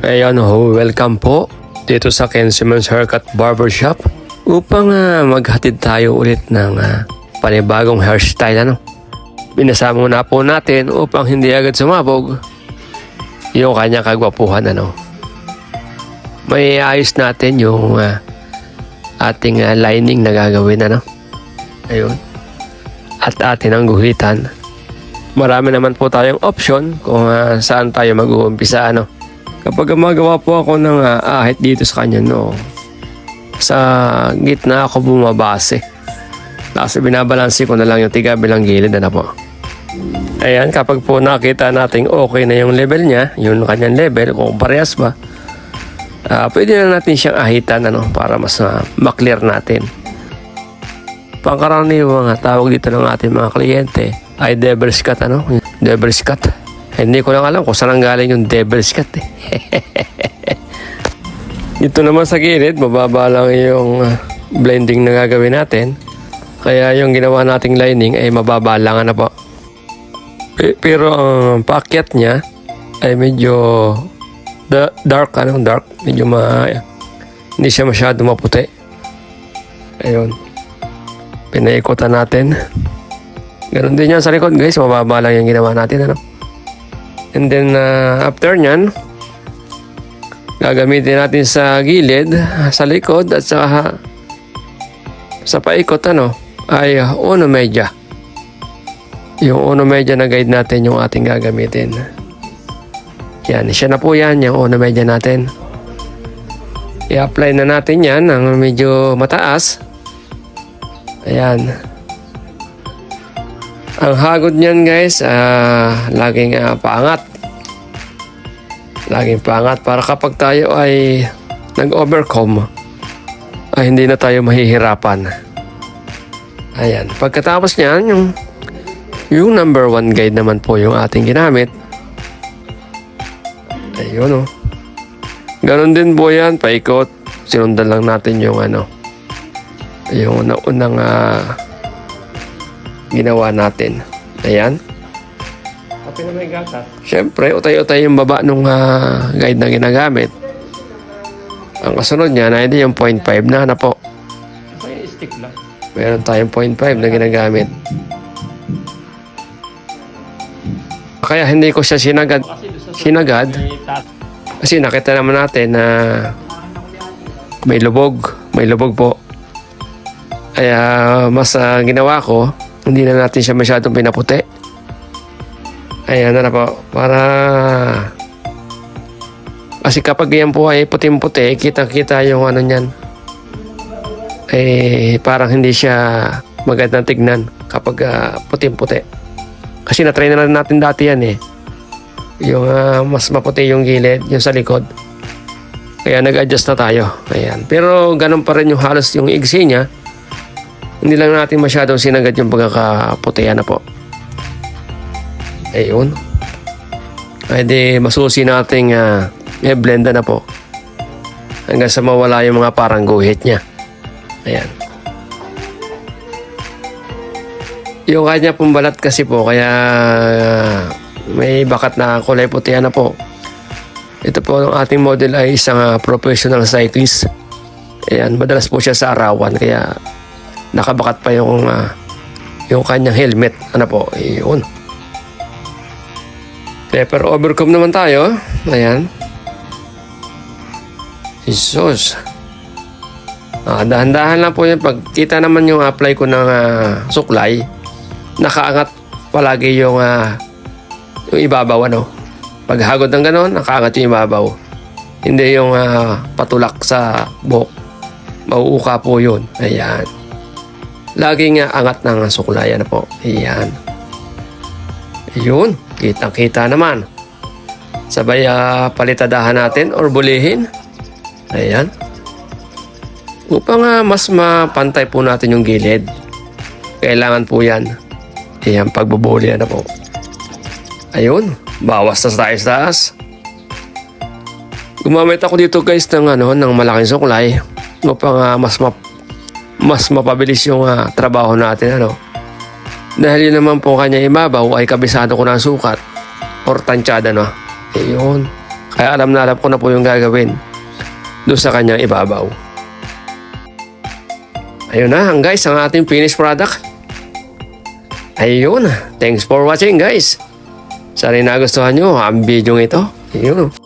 Ayan ho, welcome po dito sa Kensiman's Haircut Barbershop upang maghatid tayo ulit ng panibagong hairstyle Binasama na po natin upang hindi agad sumabog yung kanyang kagwapuhan May ayos natin yung ating lining na gagawin Ayun. At atin ang guhitan. Marami naman po tayong option kung saan tayo mag-uumpisa Kapag magawa po ako ng ahit dito sa kanya sa gitna ako bumabase. Kasi binabalansi ko na lang yung tigabilang gilid po. Ayan, kapag po nakita natin okay na yung level niya, yung kanyang level, kung parehas ba, pwede na natin siyang ahitan para mas maklear natin. Pangkaraniwang tawag dito ng ating mga kliyente ay devil's cut Devil's cut. Hindi ko lang alam kung saan ang galing yung devil's cut Dito naman sa gilid, mababa lang yung blending na gagawin natin. Kaya yung ginawa nating lining ay mababa lang po. Pero ang paakyat niya ay medyo dark medyo hindi siya masyado maputi. Ayun. Pinaikutan natin. Ganon din yan sa likod guys, mababa lang yung ginawa natin And then after nyan, gagamitin natin sa gilid, sa likod at sa paikot ay uno media. Yung uno media na guide natin yung ating gagamitin. Yan, siya na po yan, yung uno media natin. I-apply na natin yan ng medyo mataas. Ayan. Ang hagod niyan guys, laging paangat. Laging paangat para kapag tayo ay nag-overcome, ay hindi na tayo mahihirapan. Ayan. Pagkatapos niyan, yung number 1 guide naman po yung ating ginamit. Ayun Ganon din po yan, paikot. Sinundan lang natin yung yung unang ginawa natin. Ayan. Kapag na may gatas. Siyempre, utay-utay yung baba nung guide na ginagamit. Ang kasunod niya na hindi yung 0.5 na po. May stick lang. Meron tayong 0.5 na ginagamit. Kaya hindi ko siya sinagad. Kasi nakita naman natin na may lubog. May lubog po. Kaya mas ginawa ko, hindi na natin siya masyadong pinaputi. Ayan na po. Para kasi kapag yan po ay puting-puti, kitang-kita yung niyan. Parang hindi siya magandang tignan kapag puting-puti. Kasi na-try na natin dati yan Yung mas maputi yung gilid, yung sa likod. Kaya nag-adjust na tayo. Ayan. Pero ganun pa rin yung halos yung igsi niya. Hindi lang natin masyadong sinagad yung pagkakaputihan po. Ayun. Ay di masusi nating blend na po. Hanggang sa mawala yung mga parang guhit niya. Ayan. Yung kanya pong balat kasi po, kaya may bakat na kulay putihan po. Ito po ang ating model ay isang professional cyclist. Ayan, madalas po siya sa arawan, kaya nakabakat pa yung kanyang helmet. Po, yun. Pero overcome naman tayo. Ayan. Jesus. Dahan-dahan lang po yun. Pagkita naman yung apply ko ng suklay, nakaangat palagi yung ibabaw. Paghagod ng ganon, nakaangat yung ibabaw. Hindi yung patulak sa buhok. Mauuka po yun. Ayan. Laging angat ng suklay po. Ayan. Ayun. Kitang-kita naman. Sabay palitadahan natin or bulihin. Ayan. Upang mas mapantay po natin yung gilid. Kailangan po yan. Ayan, pagbubuli po. Ayun. Bawas sa taas. Gumamit ako dito guys ng malaking suklay upang mas mapabilis yung trabaho natin Dahil yun naman po kanya ibabaw ay kabisado ko ng sukat or tansyada Ayun. Kaya alam na alam ko na po yung gagawin doon sa kanyang ibabaw. Ayun na guys, ang ating finished product. Ayun, thanks for watching guys. Sana nagustuhan nyo ang video ito. Ayun.